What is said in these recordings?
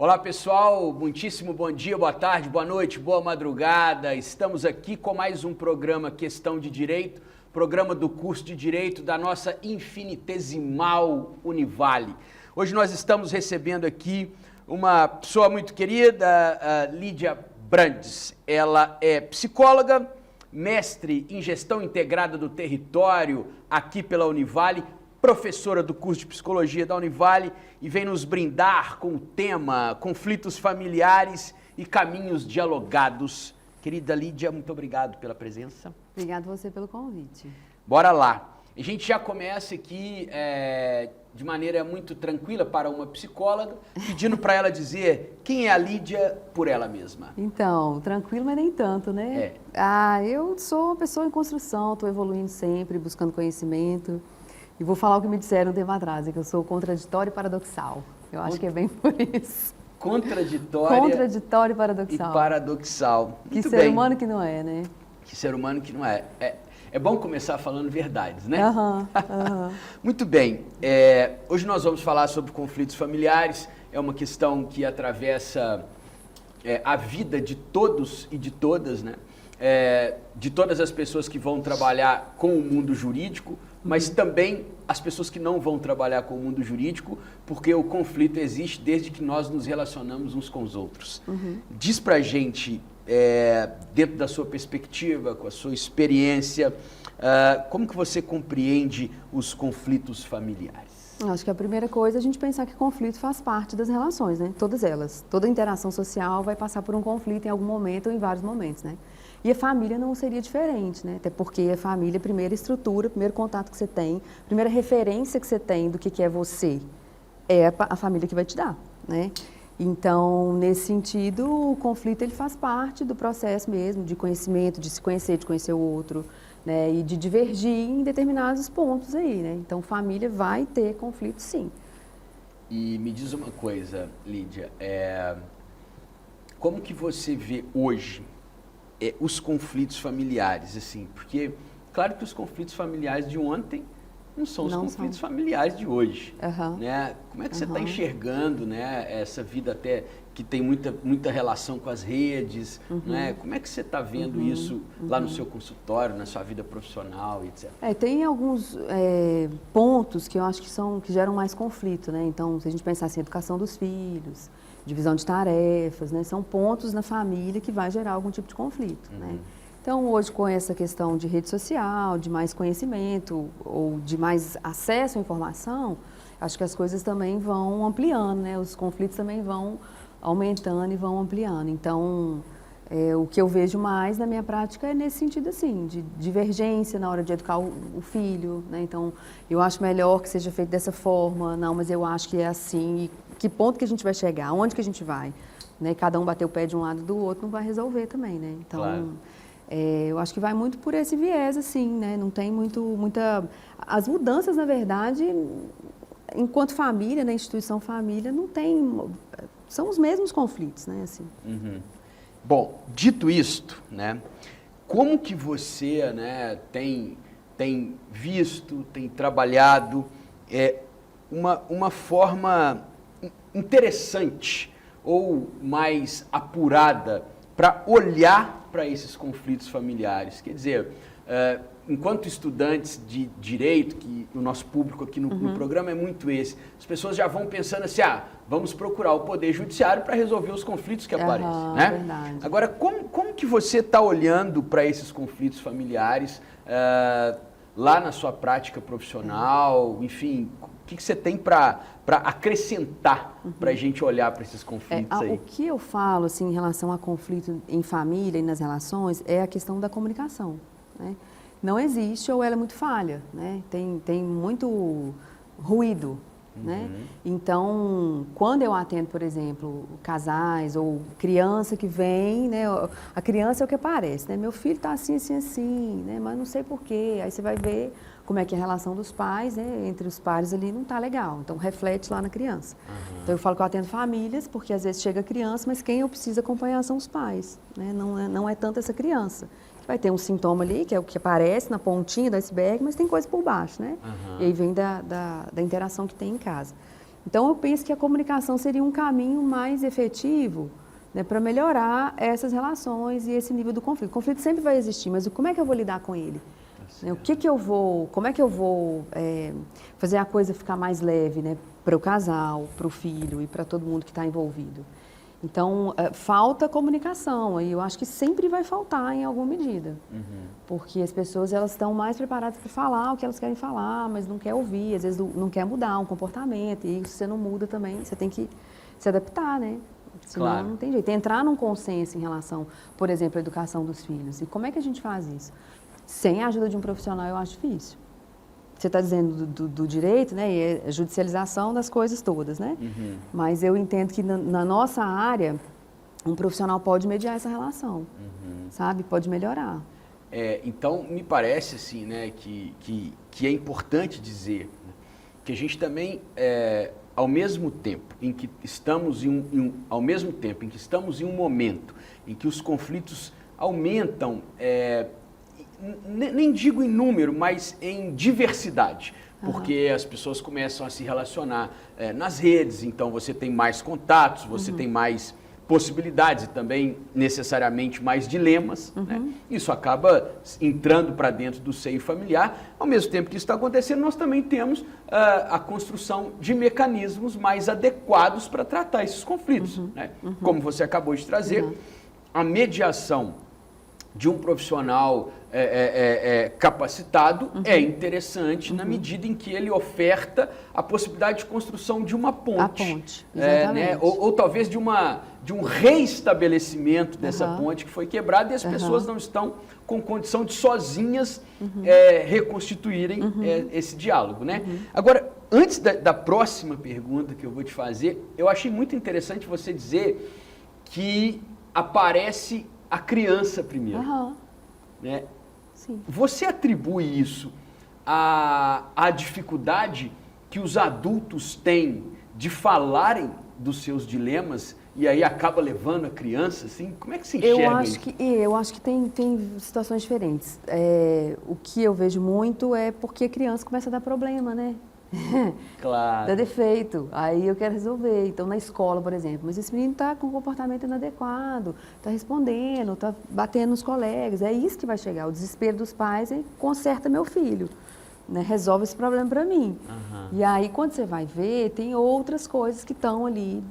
Olá pessoal, muitíssimo bom dia, boa tarde, boa noite, boa madrugada. Estamos aqui com mais um programa Questão de Direito, programa do curso de Direito da nossa infinitesimal Univale. Hoje nós estamos recebendo aqui uma pessoa muito querida, a Lídia Brandes. Ela é psicóloga, mestre em Gestão Integrada do Território aqui pela Univale, professora do curso de Psicologia da Univale e vem nos brindar com o tema Conflitos Familiares e Caminhos Dialogados. Querida Lídia, muito obrigado pela presença. Obrigado você pelo convite. Bora lá. A gente já começa aqui de maneira muito tranquila para uma psicóloga, pedindo para ela dizer quem é a Lídia por ela mesma. Então, tranquilo, mas nem tanto, né? Eu sou uma pessoa em construção, estou evoluindo sempre, buscando conhecimento. E vou falar o que me disseram um tempo atrás, que eu sou contraditória e paradoxal. Eu acho que é bem por isso. Contraditória e paradoxal. E paradoxal. Que ser humano que não é, né? Que ser humano que não é. É bom começar falando verdades, né? Muito bem. Hoje nós vamos falar sobre conflitos familiares. É uma questão que atravessa a vida de todos e de todas, né? De todas as pessoas que vão trabalhar com o mundo jurídico, mas também as pessoas que não vão trabalhar com o mundo jurídico, porque o conflito existe desde que nós nos relacionamos uns com os outros. Diz pra gente, dentro da sua perspectiva, com a sua experiência, como que você compreende os conflitos familiares? Acho que a primeira coisa é a gente pensar que conflito faz parte das relações, né? Todas elas. Toda interação social vai passar por um conflito em algum momento ou em vários momentos, né? E a família não seria diferente, né? Até porque a família, a primeira estrutura, o primeiro contato que você tem, a primeira referência que você tem do que é você, é a família que vai te dar, né? Então, nesse sentido, o conflito ele faz parte do processo mesmo de conhecimento, de se conhecer, de conhecer o outro, né? E de divergir em determinados pontos aí, né? Então, família vai ter conflito, sim. E me diz uma coisa, Lídia, como que você vê hoje os conflitos familiares, assim? Porque, claro que os conflitos familiares de ontem não são os conflitos familiares de hoje, né? Como é que você está enxergando, né, essa vida até que tem muita relação com as redes, né? Como é que você está vendo isso lá no seu consultório, na sua vida profissional, etc? Tem alguns pontos que eu acho que geram mais conflito, né? Então, se a gente pensar assim, educação dos filhos, divisão de tarefas, né? São pontos na família que vai gerar algum tipo de conflito, né? Então, hoje, com essa questão de rede social, de mais conhecimento ou de mais acesso à informação, acho que as coisas também vão ampliando, né? Os conflitos também vão aumentando e vão ampliando. Então, o que eu vejo mais na minha prática é nesse sentido, assim, de divergência na hora de educar o filho, né? Então, eu acho melhor que seja feito dessa forma, não, mas eu acho que é assim. E que ponto que a gente vai chegar? Onde que a gente vai? Né? Cada um bater o pé de um lado do outro não vai resolver também, né? Então, claro. Eu acho que vai muito por esse viés, assim, né? Não tem muita... As mudanças, na verdade, enquanto família, na instituição família, não tem... São os mesmos conflitos, né? Assim. Bom, dito isto, né? Como que você, né, tem visto, tem trabalhado uma forma interessante ou mais apurada para olhar para esses conflitos familiares? Quer dizer, enquanto estudantes de direito, que o nosso público aqui no programa é muito esse, as pessoas já vão pensando assim, vamos procurar o Poder Judiciário para resolver os conflitos que aparecem, né? Verdade. Agora, como que você está olhando para esses conflitos familiares lá na sua prática profissional, enfim, o que você tem para acrescentar para a gente olhar para esses conflitos aí? O que eu falo assim, em relação a conflito em família e nas relações é a questão da comunicação, né? Não existe ou ela é muito falha, né? Tem muito ruído, né? Então, quando eu atendo, por exemplo, casais ou criança que vem, né? A criança é o que aparece, né? Meu filho está assim, assim, assim, né? Mas não sei porquê. Aí você vai ver como é que é a relação dos pais, né? Entre os pares ali não está legal. Então, reflete lá na criança. Então, eu falo que eu atendo famílias, porque às vezes chega a criança, mas quem eu preciso acompanhar são os pais, né? Não é tanto essa criança. Vai ter um sintoma ali, que é o que aparece na pontinha do iceberg, mas tem coisa por baixo, né? E aí vem da interação que tem em casa. Então, eu penso que a comunicação seria um caminho mais efetivo, né, para melhorar essas relações e esse nível do conflito. O conflito sempre vai existir, mas como é que eu vou lidar com ele? Né, como é que eu vou fazer a coisa ficar mais leve, né, para o casal, para o filho e para todo mundo que está envolvido? Então, falta comunicação, e eu acho que sempre vai faltar em alguma medida. Porque as pessoas elas estão mais preparadas para falar o que elas querem falar, mas não quer ouvir, às vezes não quer mudar um comportamento, e se você não muda também, você tem que se adaptar, né? Senão Claro. não tem jeito. Entrar num consenso em relação, por exemplo, à educação dos filhos. E como é que a gente faz isso? Sem a ajuda de um profissional, eu acho difícil. Você está dizendo do direito, né, e a judicialização das coisas todas, né? Mas eu entendo que na nossa área, um profissional pode mediar essa relação, sabe? Pode melhorar. Então, me parece assim, né, que é importante dizer, né, que a gente também, ao mesmo tempo em que estamos ao mesmo tempo em que estamos em um momento em que os conflitos aumentam, nem digo em número, mas em diversidade, porque as pessoas começam a se relacionar nas redes, então você tem mais contatos, você tem mais possibilidades e também necessariamente mais dilemas, né? Isso acaba entrando para dentro do seio familiar. Ao mesmo tempo que isso está acontecendo, nós também temos a construção de mecanismos mais adequados para tratar esses conflitos, né? Como você acabou de trazer, a mediação de um profissional capacitado é interessante na medida em que ele oferta a possibilidade de construção de uma ponte. A ponte, exatamente. Né? Ou talvez de um reestabelecimento dessa ponte que foi quebrada e as pessoas não estão com condição de sozinhas reconstituírem esse diálogo, né? Agora, antes da próxima pergunta que eu vou te fazer, eu achei muito interessante você dizer que aparece a criança primeiro, né? Sim. Você atribui isso à dificuldade que os adultos têm de falarem dos seus dilemas e aí acaba levando a criança, assim? Como é que se enxerga isso? Eu acho que tem situações diferentes. O que eu vejo muito é porque a criança começa a dar problema, né? Claro. Dá defeito, aí eu quero resolver. Então, na escola, por exemplo, mas esse menino está com um comportamento inadequado, está respondendo, está batendo nos colegas, é isso que vai chegar. O desespero dos pais é conserta meu filho, né? Resolve esse problema para mim. E aí, quando você vai ver, tem outras coisas que estão ali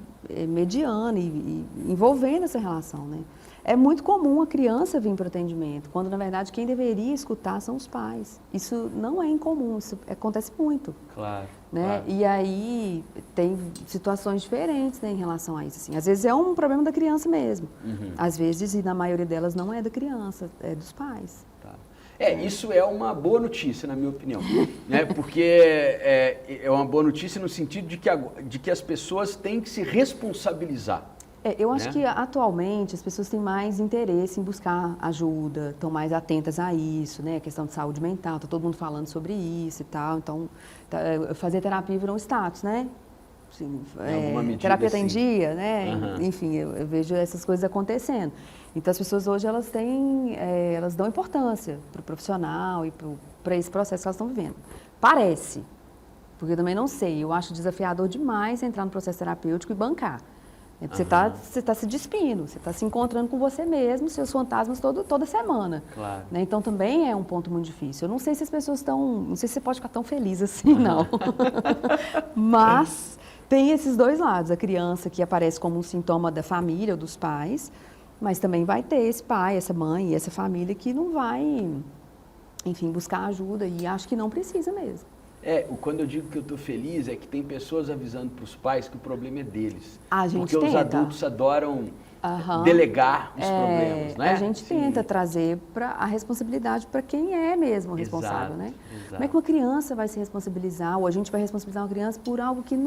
mediando e envolvendo essa relação, né? É muito comum a criança vir para o atendimento, quando, na verdade, quem deveria escutar são os pais. Isso não é incomum, isso acontece muito. Claro. Né? Claro. E aí tem situações diferentes, né, em relação a isso. Assim. Às vezes é um problema da criança mesmo. Às vezes, e na maioria delas, não é da criança, é dos pais. Tá. Isso é uma boa notícia, na minha opinião. Né? Porque é uma boa notícia no sentido de que as pessoas têm que se responsabilizar. Eu acho que atualmente as pessoas têm mais interesse em buscar ajuda, estão mais atentas a isso, né? A questão de saúde mental, está todo mundo falando sobre isso e tal. Então, fazer terapia virou um status, né? Assim, terapia está em dia, né? Enfim, eu vejo essas coisas acontecendo. Então, as pessoas hoje elas dão importância para o profissional e para esse processo que elas estão vivendo. Parece, porque eu também não sei. Eu acho desafiador demais entrar no processo terapêutico e bancar. Você está se despindo, você está se encontrando com você mesmo, seus fantasmas toda semana. Claro. Né? Então também é um ponto muito difícil. Eu não sei se as pessoas não sei se você pode ficar tão feliz assim, não. Mas tem esses dois lados, a criança que aparece como um sintoma da família ou dos pais, mas também vai ter esse pai, essa mãe e essa família que não vai, enfim, buscar ajuda e acho que não precisa mesmo. Quando eu digo que eu estou feliz, é que tem pessoas avisando para os pais que o problema é deles. A gente porque tenta. Os adultos adoram delegar os problemas, né? A gente tenta trazer a responsabilidade para quem é mesmo o responsável, né? Exato. Como é que uma criança vai se responsabilizar, ou a gente vai responsabilizar uma criança por algo que ela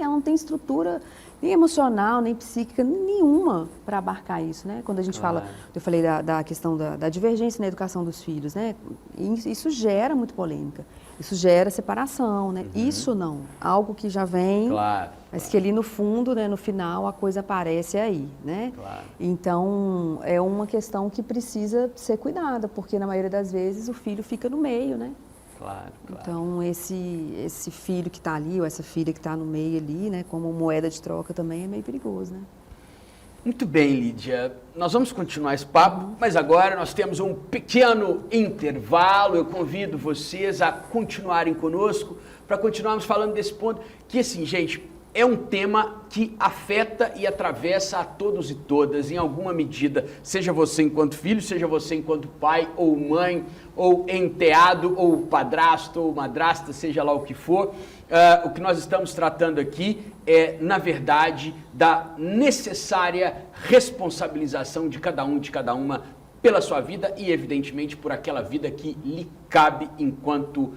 não tem estrutura nem emocional, nem psíquica nenhuma para abarcar isso, né? Quando a gente fala, eu falei da questão da divergência na educação dos filhos, né? Isso gera muito polêmica. Isso gera separação, né? Isso não. Algo que já vem, mas que ali no fundo, né, no final, a coisa aparece aí, né? Claro. Então, é uma questão que precisa ser cuidada, porque na maioria das vezes o filho fica no meio, né? Claro. Então, esse filho que está ali, ou essa filha que está no meio ali, né, como moeda de troca também é meio perigoso, né? Muito bem, Lídia. Nós vamos continuar esse papo, mas agora nós temos um pequeno intervalo. Eu convido vocês a continuarem conosco para continuarmos falando desse ponto que, assim, gente, é um tema que afeta e atravessa a todos e todas, em alguma medida, seja você enquanto filho, seja você enquanto pai ou mãe, ou enteado, ou padrasto, ou madrasta, seja lá o que for. O que nós estamos tratando aqui é, na verdade, da necessária responsabilização de cada um, de cada uma, pela sua vida e, evidentemente, por aquela vida que lhe cabe enquanto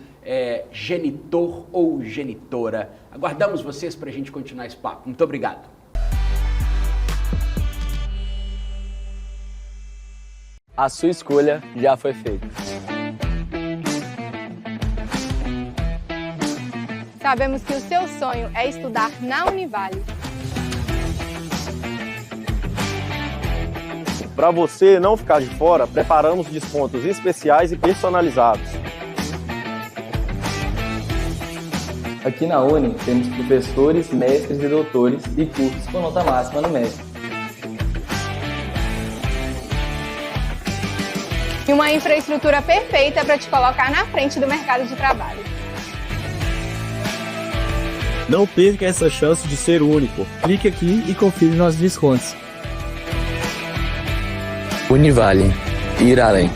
genitor ou genitora. Aguardamos vocês para a gente continuar esse papo. Muito obrigado. A sua escolha já foi feita. Sabemos que o seu sonho é estudar na Univale. Para você não ficar de fora, preparamos descontos especiais e personalizados. Aqui na Uni temos professores, mestres e doutores e cursos com nota máxima no MEC. E uma infraestrutura perfeita para te colocar na frente do mercado de trabalho. Não perca essa chance de ser único. Clique aqui e confira nossos descontos. Univale. Ir além.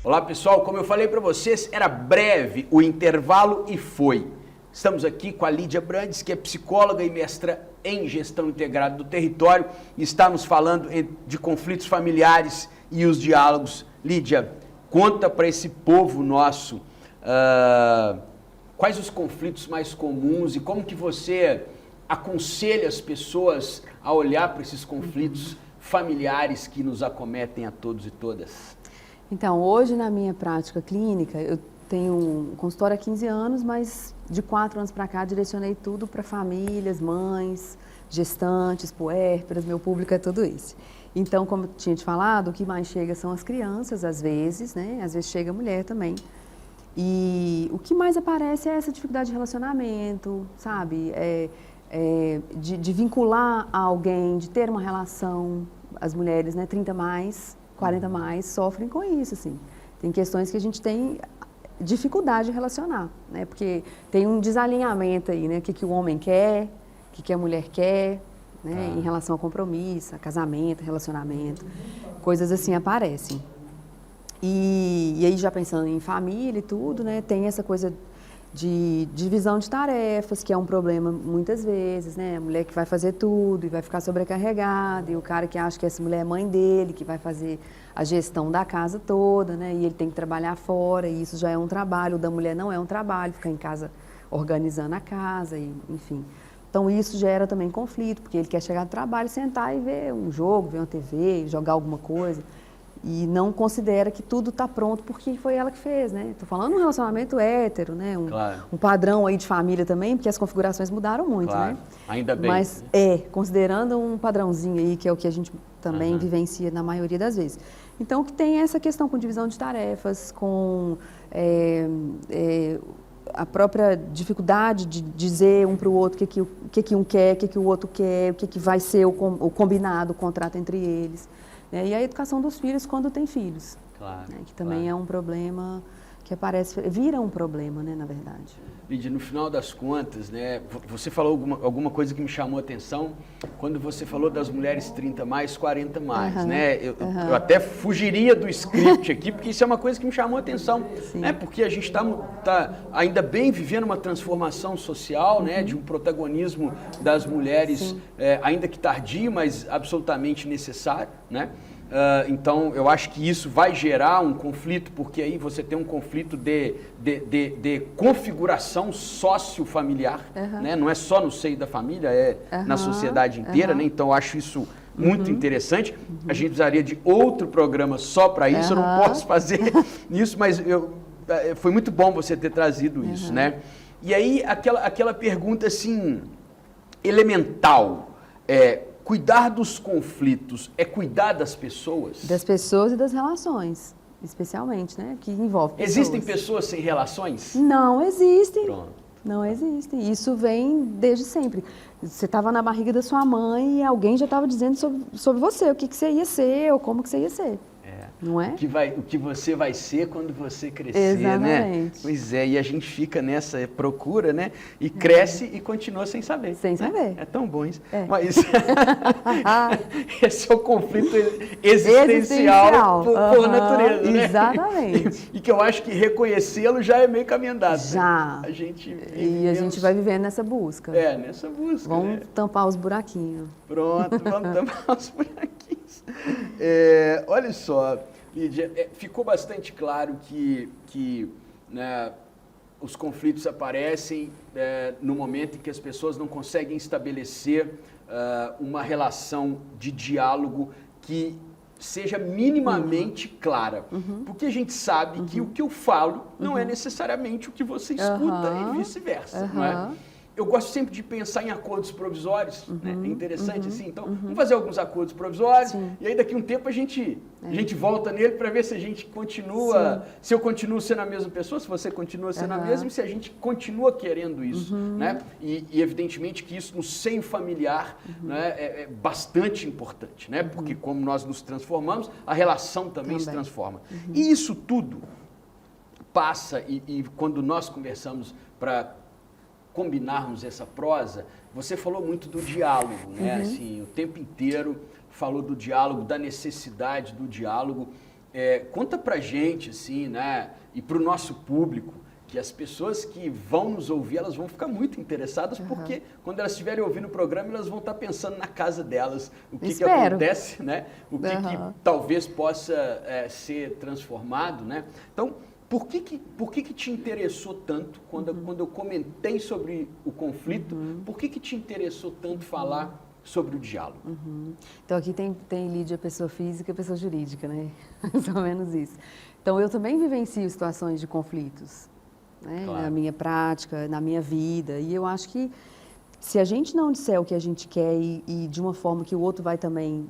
Olá pessoal, como eu falei para vocês, era breve o intervalo e foi. Estamos aqui com a Lídia Brandes, que é psicóloga e mestra em gestão integrada do território, e está nos falando de conflitos familiares e os diálogos. Lídia, conta para esse povo nosso quais os conflitos mais comuns e como que você aconselha as pessoas a olhar para esses conflitos familiares que nos acometem a todos e todas. Então, hoje na minha prática clínica, eu tenho um consultório há 15 anos, mas de 4 anos para cá direcionei tudo para famílias, mães, gestantes, puérperas, meu público é tudo esse. Então, como eu tinha te falado, o que mais chega são as crianças, às vezes, né? Às vezes chega a mulher também. E o que mais aparece é essa dificuldade de relacionamento, sabe? De vincular a alguém, de ter uma relação. As mulheres, né, 30 mais, 40 mais, sofrem com isso, assim. Tem questões que a gente tem dificuldade de relacionar, né? Porque tem um desalinhamento aí, né? O que o homem quer, o que a mulher quer, né? Em relação ao compromisso, a casamento, relacionamento, coisas assim aparecem. E aí já pensando em família e tudo, né? Tem essa coisa de divisão de tarefas, que é um problema muitas vezes, né? A mulher que vai fazer tudo e vai ficar sobrecarregada, e o cara que acha que essa mulher é mãe dele, que vai fazer a gestão da casa toda, né? E ele tem que trabalhar fora, e isso já é um trabalho. O da mulher não é um trabalho, ficar em casa organizando a casa, e, enfim. Então isso gera também conflito, porque ele quer chegar do trabalho, sentar e ver um jogo, ver uma TV, jogar alguma coisa. E não considera que tudo está pronto porque foi ela que fez, né? Estou falando um relacionamento hétero, né? Claro. Um padrão aí de família também, porque as configurações mudaram muito, claro. né? Ainda bem. Mas considerando um padrãozinho aí, que é o que a gente também vivencia na maioria das vezes. Então, que tem essa questão com divisão de tarefas, com a própria dificuldade de dizer um para o outro o que um quer, o que o outro quer, o que vai ser o combinado, o contrato entre eles. E a educação dos filhos quando tem filhos, claro, né, que também é um problema que aparece, vira um problema, né, na verdade. Lídia, no final das contas, né, você falou alguma coisa que me chamou a atenção quando você falou das mulheres 30 mais, 40 mais, né? Eu até fugiria do script aqui, porque isso é uma coisa que me chamou a atenção, né? Porque a gente tá ainda bem vivendo uma transformação social, né, de um protagonismo das mulheres, ainda que tardio, mas absolutamente necessário, né? Então, eu acho que isso vai gerar um conflito, porque aí você tem um conflito de configuração sociofamiliar, né? Não é só no seio da família, é na sociedade inteira, né? Então, eu acho isso muito interessante. A gente precisaria de outro programa só para isso, eu não posso fazer isso, mas foi muito bom você ter trazido isso, né? E aí, aquela pergunta assim, elemental, cuidar dos conflitos é cuidar das pessoas? Das pessoas e das relações, especialmente, né? Que envolve pessoas. Existem pessoas sem relações? Não existem. Pronto. Não existem. Isso vem desde sempre. Você estava na barriga da sua mãe e alguém já estava dizendo sobre você, o que você ia ser ou como que você ia ser. Não é? O que você vai ser quando você crescer, Exatamente. Né? Pois é, e a gente fica nessa procura, né? E cresce e continua sem saber. Sem saber. É tão bom isso. É. Mas esse é o conflito existencial por natureza, né? Exatamente. E que eu acho que reconhecê-lo já é meio caminho andado. Já. Né? A gente gente vai vivendo nessa busca. Nessa busca. Vamos tampar os buraquinhos. Pronto, vamos tampar os buraquinhos. Olha só, Lídia, ficou bastante claro que né, os conflitos aparecem no momento em que as pessoas não conseguem estabelecer uma relação de diálogo que seja minimamente clara. Porque a gente sabe que o que eu falo não é necessariamente o que você escuta e vice-versa, não é? Eu gosto sempre de pensar em acordos provisórios, né? É interessante assim. Então, vamos fazer alguns acordos provisórios e aí daqui a um tempo a gente volta nele para ver se a gente continua, se eu continuo sendo a mesma pessoa, se você continua sendo a mesma e se a gente continua querendo isso, né? E evidentemente que isso no seio familiar né, é bastante importante, né? Porque como nós nos transformamos, a relação também se transforma. E isso tudo passa e quando nós conversamos para combinarmos essa prosa, você falou muito do diálogo, né? Assim, o tempo inteiro falou do diálogo, da necessidade do diálogo. Conta pra gente, assim, né? E pro nosso público, que as pessoas que vão nos ouvir, elas vão ficar muito interessadas, porque quando elas estiverem ouvindo o programa, elas vão estar pensando na casa delas, o que acontece, né? O que talvez possa ser transformado, né? Então, por que te interessou tanto, quando eu comentei sobre o conflito, por que te interessou tanto falar sobre o diálogo? Então aqui tem Lídia, pessoa física e pessoa jurídica, né? Mais ou menos isso. Então eu também vivencio situações de conflitos, né? Claro. Na minha prática, na minha vida. E eu acho que se a gente não disser o que a gente quer e de uma forma que o outro vai também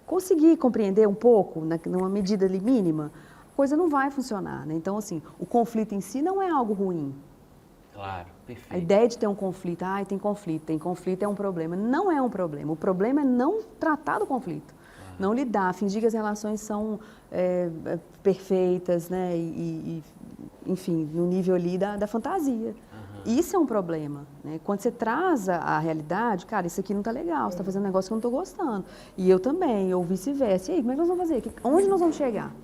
conseguir compreender um pouco, numa medida ali mínima, coisa não vai funcionar, né? Então, assim, o conflito em si não é algo ruim. Claro, perfeito. A ideia de ter um conflito, tem conflito é um problema. Não é um problema. O problema é não tratar do conflito. Não lidar, fingir que as relações são perfeitas, né? Enfim, no nível ali da fantasia. Isso é um problema, né? Quando você traz a realidade, cara, isso aqui não tá legal, você está fazendo um negócio que eu não estou gostando. E eu também, ou vice-versa. E aí, como é que nós vamos fazer? Onde nós vamos chegar?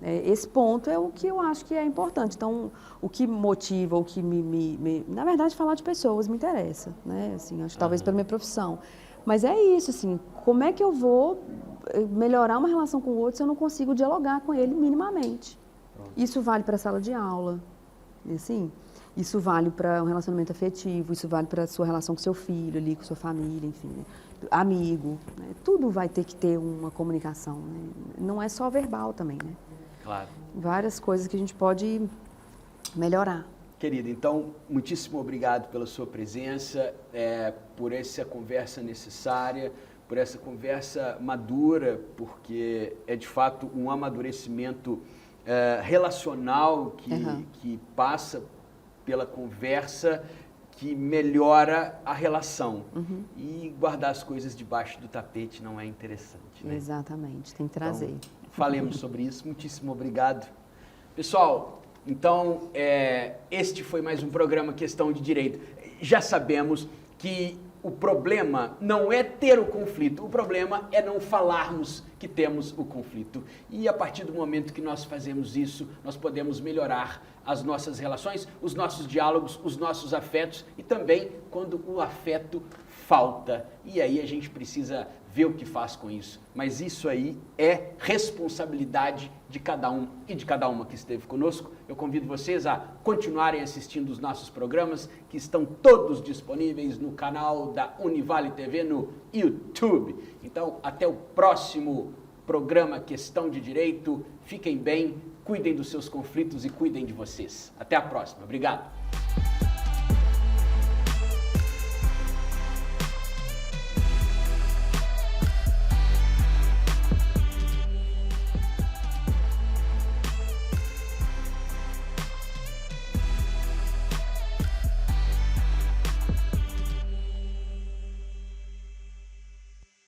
Esse ponto é o que eu acho que é importante. Então, o que motiva, o que na verdade, falar de pessoas me interessa, né? Assim, acho que talvez pela minha profissão. Mas é isso, assim, como é que eu vou melhorar uma relação com o outro se eu não consigo dialogar com ele minimamente? Pronto. Isso vale para a sala de aula, assim, isso vale para um relacionamento afetivo, isso vale para a sua relação com seu filho ali, com sua família, enfim, né? Amigo, né? Tudo vai ter que ter uma comunicação, né? Não é só verbal também, né? Claro. Várias coisas que a gente pode melhorar. Querida, então, muitíssimo obrigado pela sua presença, por essa conversa necessária, por essa conversa madura, porque é de fato um amadurecimento relacional que passa pela conversa, que melhora a relação. E guardar as coisas debaixo do tapete não é interessante, né? Exatamente, tem que trazer. Então, falemos sobre isso. Muitíssimo obrigado. Pessoal, então, este foi mais um programa Questão de Direito. Já sabemos que o problema não é ter o conflito, o problema é não falarmos que temos o conflito. E a partir do momento que nós fazemos isso, nós podemos melhorar as nossas relações, os nossos diálogos, os nossos afetos e também quando o afeto falta. E aí a gente precisa vê o que faz com isso. Mas isso aí é responsabilidade de cada um e de cada uma que esteve conosco. Eu convido vocês a continuarem assistindo os nossos programas, que estão todos disponíveis no canal da Univale TV no YouTube. Então, até o próximo programa Questão de Direito. Fiquem bem, cuidem dos seus conflitos e cuidem de vocês. Até a próxima. Obrigado.